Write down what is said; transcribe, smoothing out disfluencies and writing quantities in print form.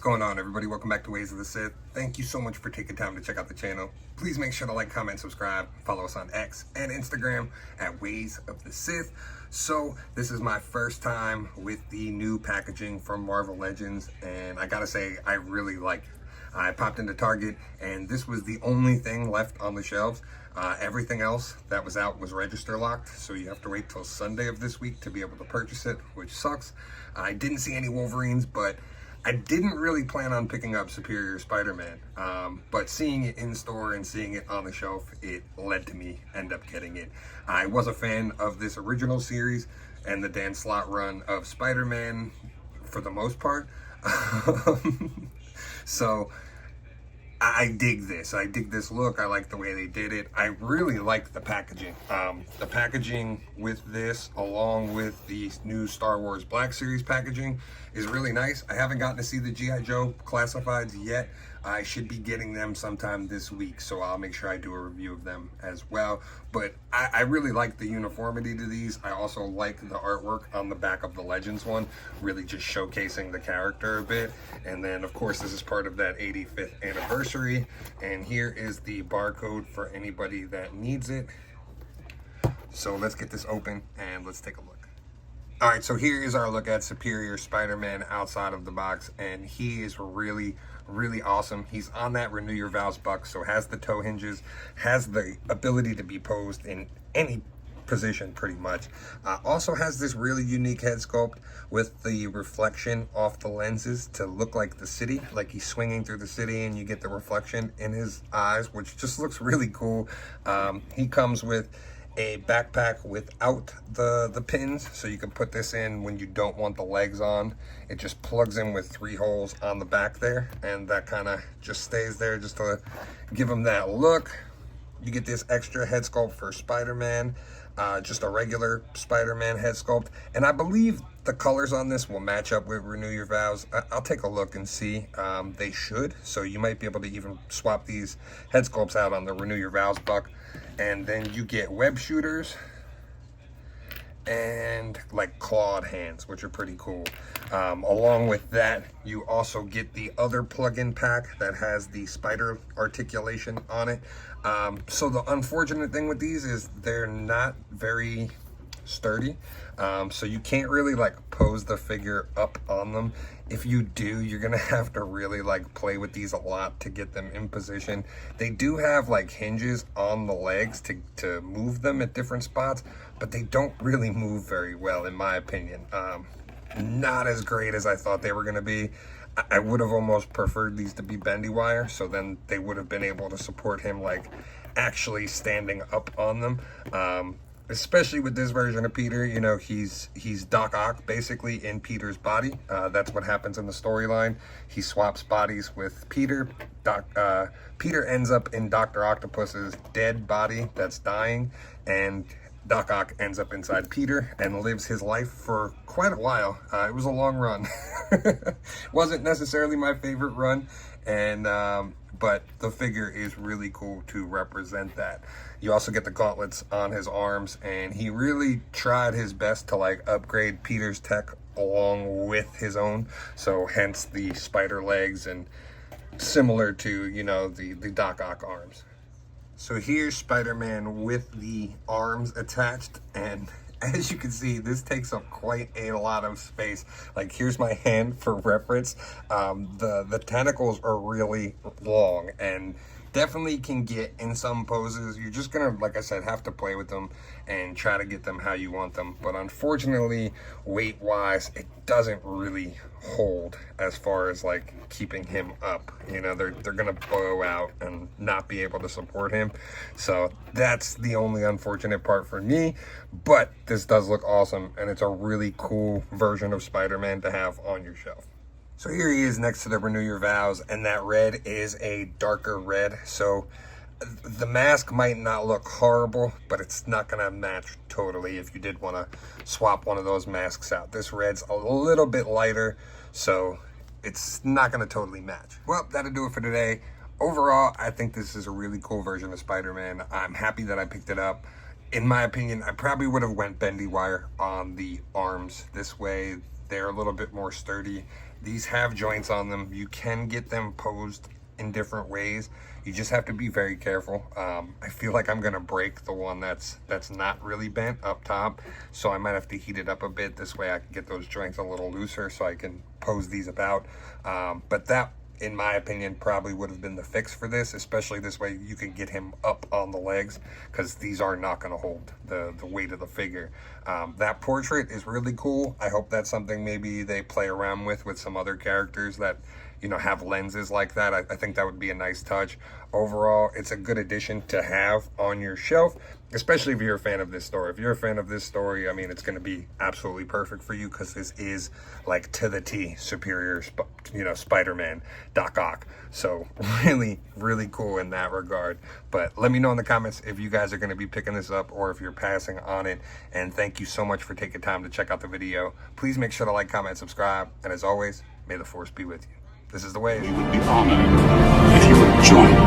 going on, everybody? Welcome back to Ways of the Sith. Thank you so much for taking time to check out the channel. Please make sure to like, comment, subscribe. Follow us on X and Instagram at Ways of the Sith. So this is my first time with the new packaging from Marvel Legends, and I gotta say, I really like it. I popped into Target, and this was the only thing left on the shelves. Everything else that was out was register locked, so you have to wait till Sunday of this week to be able to purchase it, which sucks. I didn't see any Wolverines, but I didn't really plan on picking up Superior Spider-Man, but seeing it in store and seeing it on the shelf, it led to me end up getting it. I was a fan of this original series and the Dan Slott run of Spider-Man for the most part. So I dig this. I dig this look. I like the way they did it. I really like the packaging. The packaging with this, along with the new Star Wars Black Series packaging, is really nice. I haven't gotten to see the G.I. Joe classifieds yet. I should be getting them sometime this week, so I'll make sure I do a review of them as well. But I really like the uniformity to these. I also like the artwork on the back of the Legends one, really just showcasing the character a bit. And then, of course, this is part of that 85th anniversary. And here is the barcode for anybody that needs it. So let's get this open and let's take a look. All right, so here is our look at Superior Spider-Man outside of the box, and he is really awesome. He's on that Renew Your Vows buck, so has the toe hinges, has the ability to be posed in any position pretty much. Also has this really unique head sculpt with the reflection off the lenses to look like the city, like he's swinging through the city and you get the reflection in his eyes, which just looks really cool. He comes with a backpack without the pins, so you can put this in when you don't want the legs on. It just plugs in with 3 holes on the back there, and that kind of just stays there just to give him that look. You get this extra head sculpt for Spider-Man, just a regular Spider-Man head sculpt, and I believe the colors on this will match up with Renew Your Vows. I'll take a look and see. They should, so you might be able to even swap these head sculpts out on the Renew Your Vows buck. And then you get web shooters and like clawed hands, which are pretty cool. Along with that, you also get the other plug-in pack that has the spider articulation on it. So the unfortunate thing with these is they're not very sturdy, so you can't really like pose the figure up on them. If you do, you're gonna have to really like play with these a lot to get them in position. They do have like hinges on the legs to move them at different spots, but they don't really move very well in my opinion. Not as great as I thought they were gonna be. I would have almost preferred these to be bendy wire, so then they would have been able to support him like actually standing up on them. Especially with this version of Peter, you know, he's Doc Ock basically in Peter's body. That's what happens in the storyline. He swaps bodies with Peter. Peter ends up in Dr. Octopus's dead body that's dying, and Doc Ock ends up inside Peter and lives his life for quite a while. It was a long run. Wasn't necessarily my favorite run, and but the figure is really cool to represent that. You also get the gauntlets on his arms, and he really tried his best to like upgrade Peter's tech along with his own, so hence the spider legs and similar to, you know, the Doc Ock arms. So here's Spider-Man with the arms attached, and as you can see, this takes up quite a lot of space. Like, here's my hand for reference. The tentacles are really long and definitely can get in some poses. You're just gonna, like I said, have to play with them and try to get them how you want them. But unfortunately, weight-wise, it doesn't really hold as far as like keeping him up. You know, they're gonna blow out and not be able to support him. So that's the only unfortunate part for me. But this does look awesome, and it's a really cool version of Spider-Man to have on your shelf. So here he is next to the Renew Your Vows, and that red is a darker red. So the mask might not look horrible, but it's not gonna match totally if you did wanna swap one of those masks out. This red's a little bit lighter, so it's not gonna totally match. Well, that'll do it for today. Overall, I think this is a really cool version of Spider-Man. I'm happy that I picked it up. In my opinion, I probably would have went bendy wire on the arms. This way, they're a little bit more sturdy, These have joints on them. You can get them posed in different ways. You just have to be very careful. I feel like I'm gonna break the one that's not really bent up top, so I might have to heat it up a bit. This way I can get those joints a little looser so I can pose these about. But that, in my opinion, probably would have been the fix for this, especially this way you can get him up on the legs, because these are not going to hold the weight of the figure. That portrait is really cool. I hope that's something maybe they play around with some other characters that, you know, have lenses like that. I think that would be a nice touch. Overall, it's a good addition to have on your shelf, especially if you're a fan of this story. If you're a fan of this story, I mean, it's going to be absolutely perfect for you, because this is like to the T superior, you know, Spider-Man, Doc Ock. So really, really cool in that regard. But let me know in the comments if you guys are going to be picking this up or if you're passing on it. And thank you so much for taking time to check out the video. Please make sure to like, comment, subscribe. And as always, may the force be with you. This is The Wave. We would be honored if you would join us.